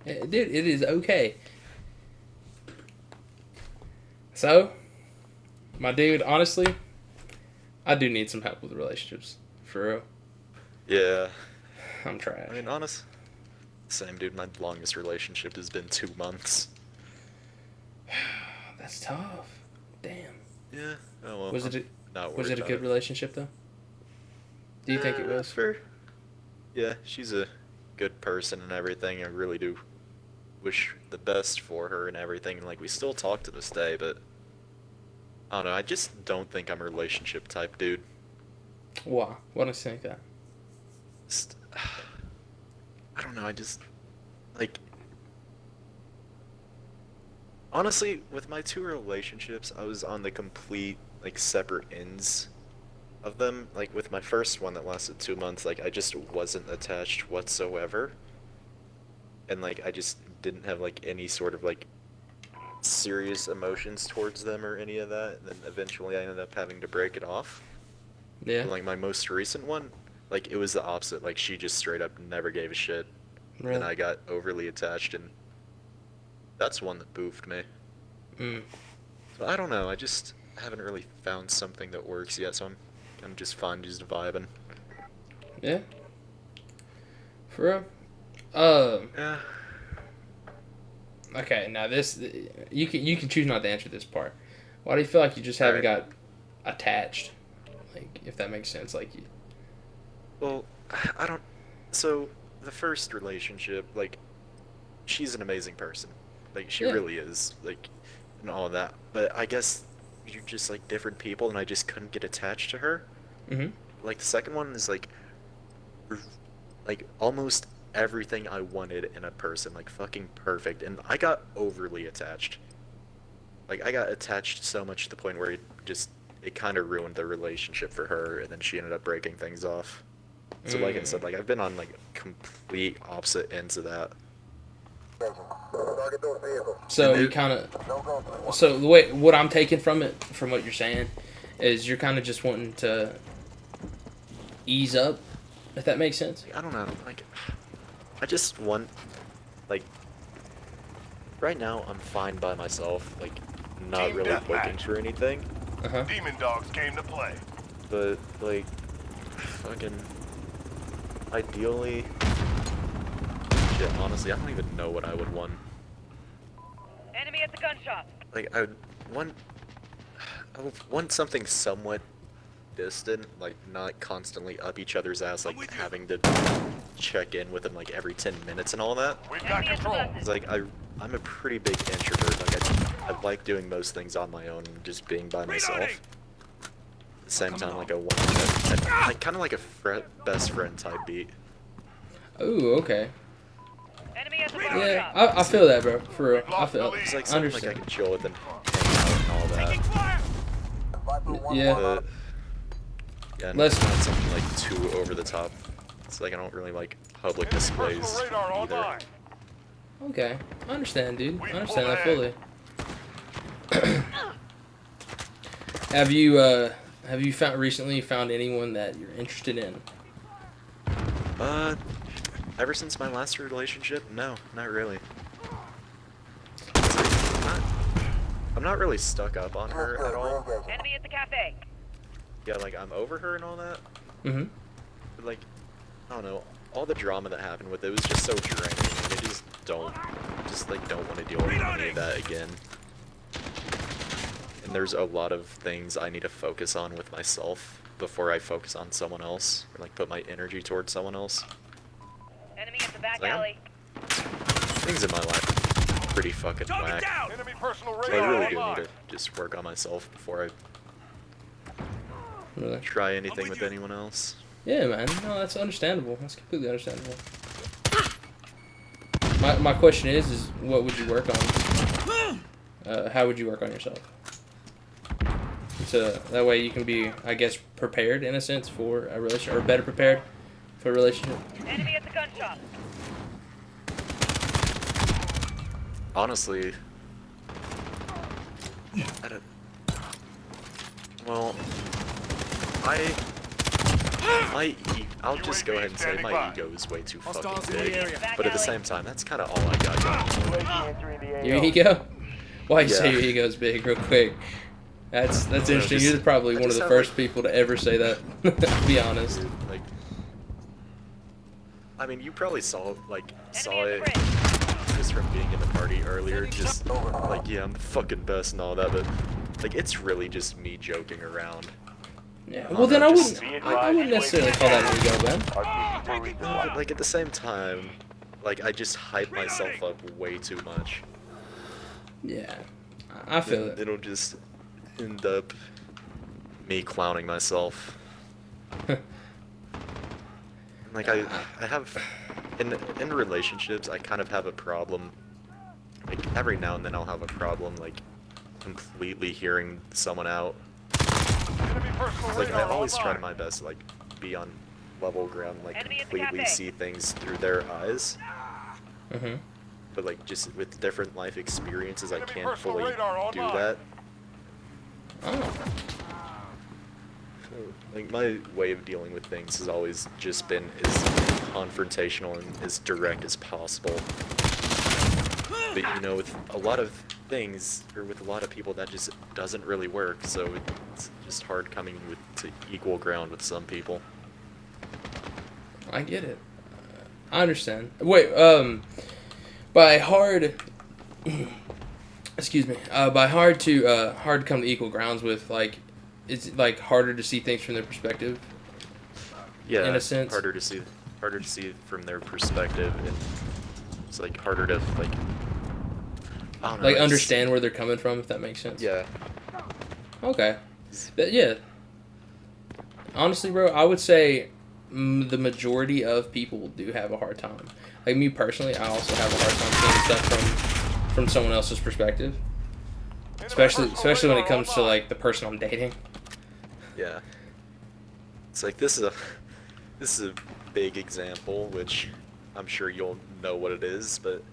Dude, it is okay. So, my dude, honestly, I do need some help with relationships. For real. Yeah. I'm trash. I mean, honest. Same, dude. My longest relationship has been 2 months. That's tough. Damn. Yeah. Oh well. Was I'm it a, not was worried it a about good it. relationship though? Do you think it was? For yeah, she's a good person and everything. I really do wish the best for her and everything. And like, we still talk to this day, but I don't know. I just don't think I'm a relationship type dude. Why? Why do you think that? Just, I don't know. I just like honestly with my two relationships, I was on the complete like separate ends of them. Like with my first one that lasted 2 months, like I just wasn't attached whatsoever, and like I just didn't have like any sort of like serious emotions towards them or any of that. And then eventually I ended up having to break it off. Yeah. And like my most recent one, like it was the opposite. Like she just straight up never gave a shit. Then Really? I got overly attached, and that's one that boofed me. Mm. So I don't know. I just haven't really found something that works yet. So I'm just fine just vibing. Yeah. For real. Um. Yeah. Okay. Now this, you can choose not to answer this part. Why do you feel like you just All haven't right. got attached? Like, if that makes sense. Like, Well, I don't. So the first relationship, like, she's an amazing person. Like she yeah. really is. Like, and all of that. But I guess you're just like different people, and I just couldn't get attached to her. Mhm. Like the second one is r- like almost everything I wanted in a person, like fucking perfect, and I got overly attached. Like I got attached so much to the point where it kind of ruined the relationship for her, and then she ended up breaking things off. So like I Mm. said, like I've been on like complete opposite ends of that. So And you it, kind of. So the way what I'm taking from it, from what you're saying, is you're kind of just wanting to ease up, if that makes sense. I don't know, like I just want like right now I'm fine by myself, like not Team really looking deathmatch. for anything, Uh huh. Demon dogs came to play. but like fucking ideally shit, honestly, I don't even know what I would want. Enemy at the gun shop. Like want I would want something somewhat distant, like not constantly up each other's ass, I'm like with you. having to check in with them like every 10 minutes and all that. We've got Enemy at the control. button. It's like I'm a pretty big introvert. Like I like doing most things on my own and just being by myself. Reloading. At the same time, like I want that, like kind of like a best friend type beat. Ooh. Okay. Enemy at the Yeah, gun Yeah. shop. I feel that, bro. For real. We've I lost the feel lead. It's it. like I something like I understand. can chill with and hang out and all that. Taking fire. Yeah. But yeah, and Let's. it's not something like too over the top. It's like I don't really like public Enemy displays personal radar either. online. Okay. I understand, dude. We I understand pull that ahead. fully. Have you found recently found anyone that you're interested in? Uh, ever since my last relationship, no, not really. I'm not really stuck up on her at all. Enemy at the cafe. Yeah, like I'm over her and all that, Mm-hmm. but like I don't know, all the drama that happened with it was just so draining. And I just like don't want to deal with any of that again. And there's a lot of things I need to focus on with myself before I focus on someone else, or like put my energy towards someone else. Enemy at the back Like, alley. things in my life are pretty fucking whack. Enemy personal So I radar really do need online. to just work on myself before Really? I try anything with with you. anyone else. Yeah, man. No, that's understandable. That's completely understandable. My question is what would you work on? How would you work on yourself? So that way you can be, I guess, prepared in a sense for a relationship, or better prepared for a relationship. Enemy at the gun shop. Honestly, I don't. Well, I might I'll just go ahead and say my standing by. ego is way too Hostiles fucking in the big. area. But at the same time, that's kind of all I got going. Your ego? Why you say Yeah. your ego's big, real quick? That's interesting. just- You're probably I one of just the have, first like- people to ever say that. To be honest. Like, I mean, you probably saw Enemy at the it bridge. just from being in the party earlier. Just like, yeah, I'm the fucking best and all that, but like, it's really just me joking around. Yeah. I Well, then I don't know, wouldn't. just- I wouldn't necessarily call that an ego, Ben. But, like at the same time, like I just hype myself up way too much. Yeah. I feel Then it. it'll just end up me clowning myself. Like I have in relationships, I kind of have a problem. Like every now and then, I'll have a problem like completely hearing someone out. Enemy personal It's like I radar always try online. my best to like be on level ground, like Enemy at the completely cafe. see things through their eyes. Mhm. But like just with different life experiences, I Enemy can't personal fully radar do online. that. Oh. Like my way of dealing with things has always just been as confrontational and as direct as possible. But you know, with a lot of things, or with a lot of people, that just doesn't really work. So it's just hard coming to equal ground with some people. I get it. I understand. Wait, by hard, excuse me, by hard to come to equal grounds with, like, it's like harder to see things from their perspective. Yeah, In a sense. harder to see from their perspective, and it's like harder to like. I don't know, Like it's- understand where they're coming from, if that makes sense. Yeah. Okay. Yeah. Honestly, bro, I would say the majority of people do have a hard time. Like me personally, I also have a hard time seeing stuff from someone else's perspective, Enemy especially personal when it radar comes to online. like the person I'm dating. Yeah. It's like this is a big example, which I'm sure you'll know what it is, but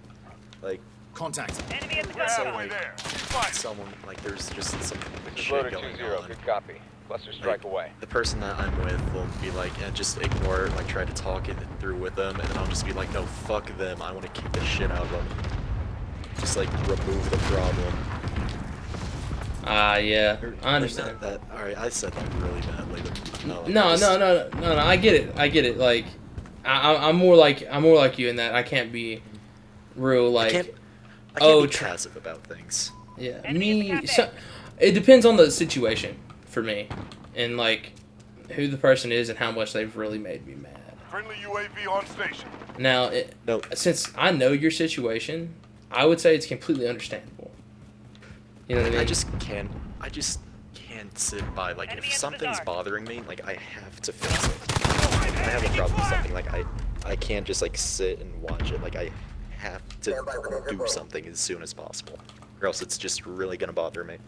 like Contact. Enemy at the We're gun halfway shop. there. Keep fighting. someone like there's just some shit Loader going 2-0, on. good copy. Cluster strike away. The person that I'm with will be like, yeah, just ignore it, like try to talk it through with them, and then I'll just be like, no, fuck them, I want to kick the shit out of them. Just like remove the problem. Yeah, Or, I understand. like, that. Alright, I said that really badly, but no. No, I get it. Like, I'm more like you in that I can't be real like. I can't oh, be passive about things. Yeah, Enemy at the cafe. So, it depends on the situation for me, and like who the person is and how much they've really made me mad. Friendly UAV on station. Now, No, since I know your situation, I would say it's completely understandable. You know what I mean? I just can't sit by, like, Enemy if in the something's dark. bothering me, like, I have to fix it. If I have a problem with something, like, I can't just, like, sit and watch it, like, I have to do something as soon as possible, or else it's just really gonna bother me.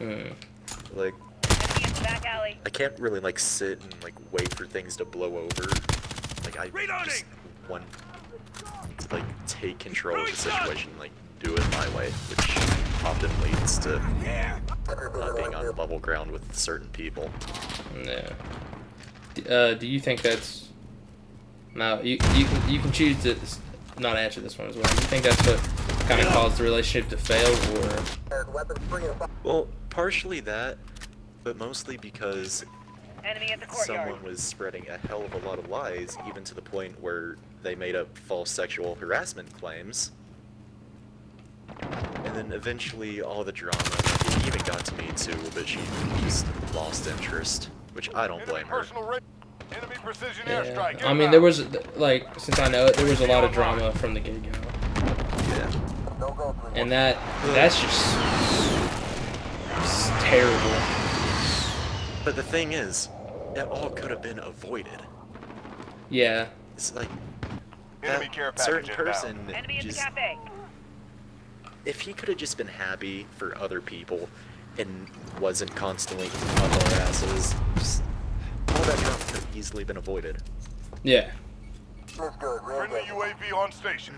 Like, Enemy in the back alley. I can't really, like, sit and, like, wait for things to blow over. Like, I just want to, like, take control of the situation, like, do it my way, which often leads to not being on level ground with certain people. Yeah. Do you think that's? Now you can choose to not answer this one as well. Do you think that's what kind of caused the relationship to fail, or? Well, partially that, but mostly because Enemy at the courtyard. someone was spreading a hell of a lot of lies, even to the point where they made up false sexual harassment claims. And then eventually all the drama, it even got to me too, but she just lost interest, which I don't Enemy blame her. personal radar. Enemy precision Yeah. airstrike. I mean, there was like since I know it, there was a lot of drama from the get go, Yeah. and that's just terrible. But the thing is, it all could have been avoided. Yeah. It's like Enemy care that certain package inbound. person Enemy at the just, cafe. if he could have just been happy for other people and wasn't constantly up our asses, just, all that drama could have easily been avoided. Yeah. Friendly UAV on station.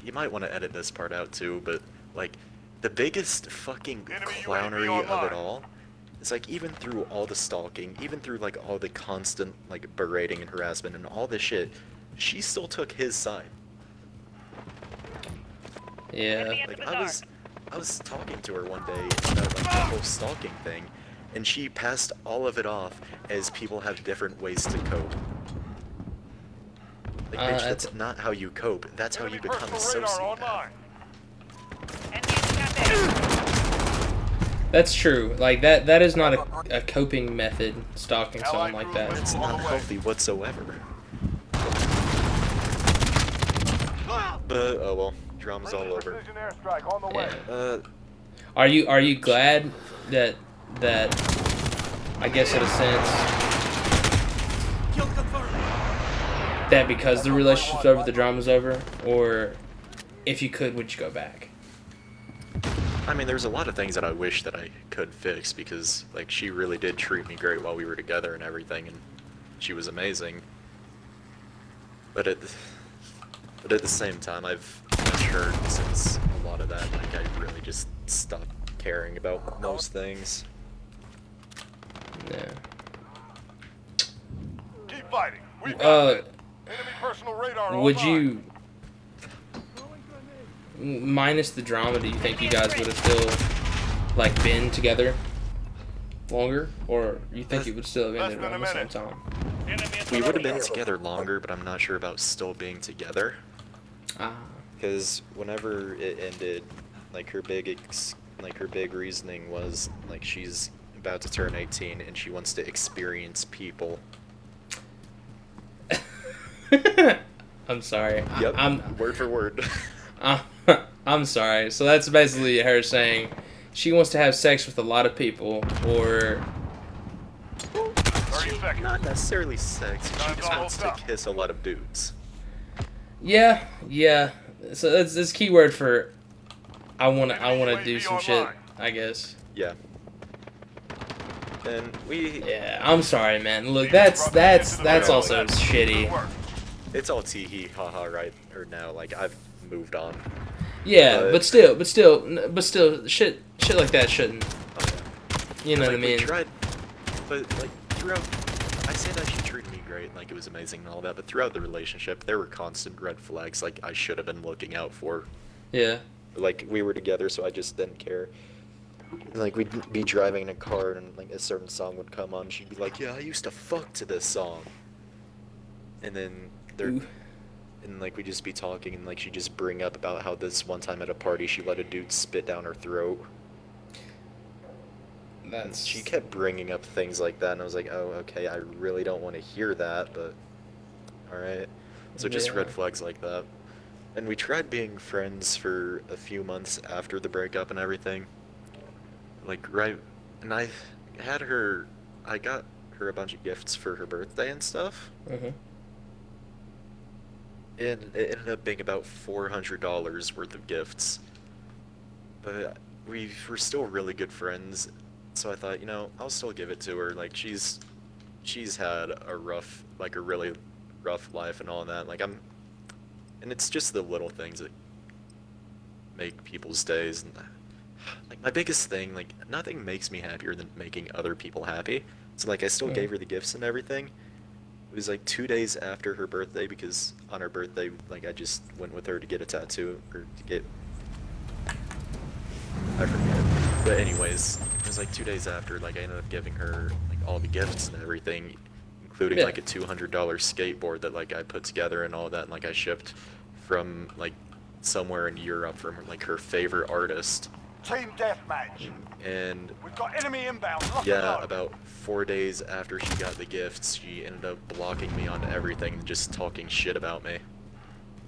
You might want to edit this part out too, but like the biggest fucking Enemy clownery UAV of online. it all it's like even through all the stalking, even through like all the constant like berating and harassment and all this shit, she still took his side. Yeah. Enemy at the Like bazaar. I was talking to her one day about like the whole stalking thing, and she passed all of it off as people have different ways to cope. Like, bitch, that's not how you cope. That's how you Enemy become a personal radar sociopath. online. Enemy at the cafe. That's true. Like that is not a coping method, stalking someone like that. That's not healthy whatsoever. But oh well, drama's all over. Precision airstrike on the way. Yeah. Are you glad that I guess in a sense that because the relationship's over, the drama's over, or if you could, would you go back? I mean, there's a lot of things that I wish that I could fix because, like, she really did treat me great while we were together and everything, and she was amazing. But at the same time, I've matured since a lot of that. Like, I really just stopped caring about most things. Yeah. Keep fighting. We got it. Enemy personal radar Would online. you, minus the drama, do you think you guys would have still like been together longer, or you think it would still have ended Less than around a the same minute. time? Enemy at the We would have been bazaar. together longer, but I'm not sure about still being together. Ah, Because whenever it ended, like her big reasoning was like she's about to turn 18 and she wants to experience people. I'm sorry. Yep. I'm word for word. I'm sorry. So that's basically her saying she wants to have sex with a lot of people, or 30 seconds. Not necessarily sex. She Time's just wants almost to up. kiss a lot of dudes. yeah. So that's keyword for I wanna do some shit, I guess. Yeah. And we. Yeah, I'm sorry, man. Look, that's also shitty. It's all tee hee ha ha right or now. Like I've moved on. Yeah, But- but still, shit like that shouldn't. Oh, yeah. You know what I Like, we mean? tried, but like throughout, I say that she treated me great, like it was amazing and all that. But throughout the relationship, there were constant red flags, like I should have been looking out for. Yeah. Like we were together, so I just didn't care. Like we'd be driving in a car, and like a certain song would come on. She'd be like, "Yeah, I used to fuck to this song," and then there. Ooh. And like we'd just be talking, and like she'd just bring up about how this one time at a party she let a dude spit down her throat. That's She kept bringing up things like that, and I was like, oh, okay, I really don't want to hear that, but alright. So just Yeah. red flags like that. And we tried being friends for a few months after the breakup and everything. Like, right, and I got her a bunch of gifts for her birthday and stuff. Mhm. And it ended up being about $400 worth of gifts. But we were still really good friends, so I thought, I'll still give it to her. Like she's had a really rough life and all that. And it's just the little things that make people's days. And like my biggest thing, like nothing makes me happier than making other people happy. So like I still gave her the gifts and everything. It was like 2 days after her birthday, because on her birthday, like I just went with her to get a tattoo, or to get, I forget. But anyways, it was like 2 days after, like I ended up giving her like all the gifts and everything, including Yeah. like a $200 skateboard that like I put together and all that, and like I shipped from like somewhere in Europe from like her favorite artist. Team deathmatch. And We've got enemy inbound. Lock and yeah, load. about 4 days after she got the gifts, she ended up blocking me on everything and just talking shit about me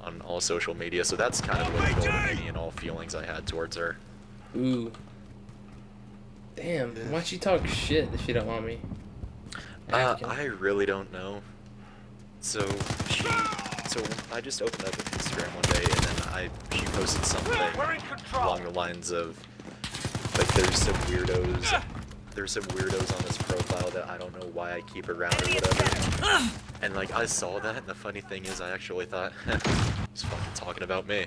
on all social media. So that's kind of what killed any and all feelings I had towards her. Ooh. Damn. Why'd she talk shit if you don't want me? asking? I really don't know. So I just opened up Instagram one day, and then she posted something We're in control. along the lines of like there's some weirdos on this profile that I don't know why I keep around or whatever. And like I saw that, and the funny thing is I actually thought he's fucking talking about me.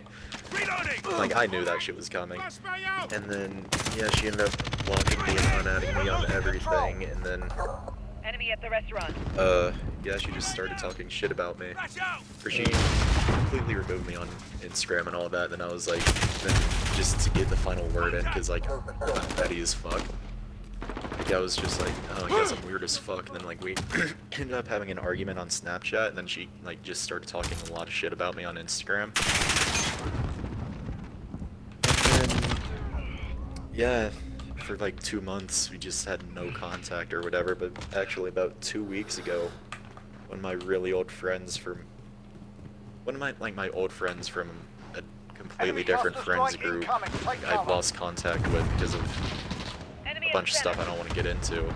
Like, I knew that shit was coming. And then, yeah, she ended up blocking me and unadding me on everything, and then, Enemy at the restaurant. yeah, she just started talking shit about me. Or she completely removed me on Instagram and all that, then I was like, then just to get the final word in, because, like, I'm petty as fuck. Like, I was just like, oh, I guess I'm weird as fuck, and then, like, we ended up having an argument on Snapchat, and then she, like, just started talking a lot of shit about me on Instagram. And then, yeah, for like 2 months, we just had no contact or whatever, but actually about 2 weeks ago, one of my really old friends from, my old friends from a completely different friends group, I lost contact with because of a bunch of stuff I don't want to get into. Yeah,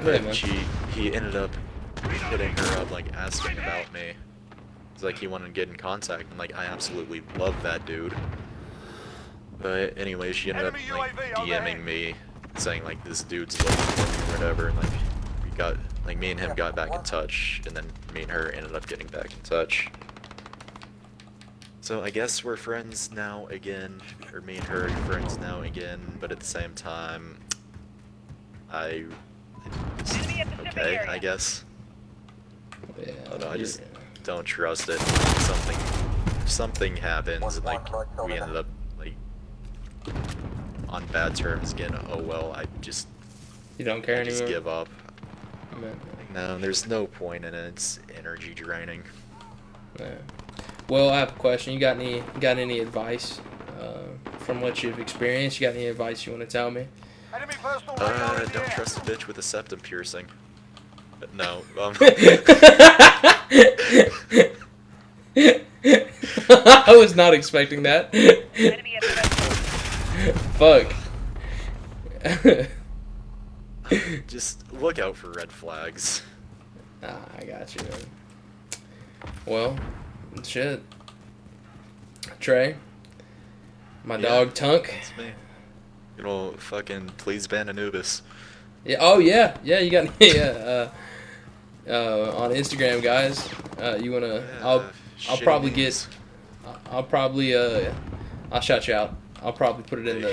But man. he ended up hitting her up, like, asking about me. It's like he wanted to get in contact. I'm like, I absolutely love that dude. But anyway, she ended up, Enemy like, UAV overhead. DMing me, saying, like, this dude's looking for me or whatever, and, like, we got, like, me and him got back in touch, and then me and her ended up getting back in touch. So I guess we're friends now again, or me and her are friends now again, but at the same time, it's Enemy at the shipping okay, area. I guess. Yeah, I don't know, I just you're- don't trust it. Something happens, and, like, we ended up, like, on bad terms again. Oh well, I just you don't care just anymore. give up. Man, No, there's no point in it. It's energy draining. yeah. Well, I have a question. You got any advice from what you've experienced? You got any advice you want to tell me? Enemy personal radar in the Don't air. trust a bitch with a septum piercing. No, I was not expecting that. Enemy at the restaurant. Fuck. just look out for red flags. Nah, I got you, man. Well, shit. Trey, my Yeah. dog Tunk. That's me. You know, fucking please ban Anubis. Yeah. Oh yeah. Yeah. You got yeah. On Instagram, guys. You wanna? Yeah, I'll shitty probably memes. I'll probably I'll shout you out. I'll probably put it in the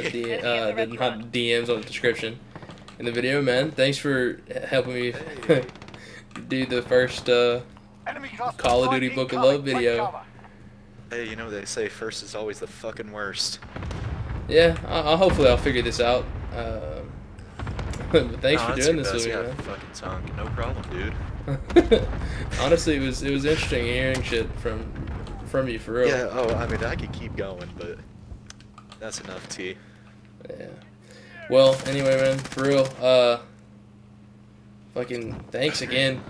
not DMs on the description in the video, man. Thanks for helping me Hey. do the first Enemy cluster Call of strike Duty Book of incoming. Love Take video. cover. Hey, you know they say first is always the fucking worst. Yeah. I'll hopefully I'll figure this out. But thanks No, for that's doing your this best, with me, yeah, man. fucking tongue. No problem, dude. Honestly, it was interesting hearing shit from you for real. Yeah, oh, I mean, I could keep going, but that's enough, T. Yeah. Well, anyway, man, for real, fucking thanks again.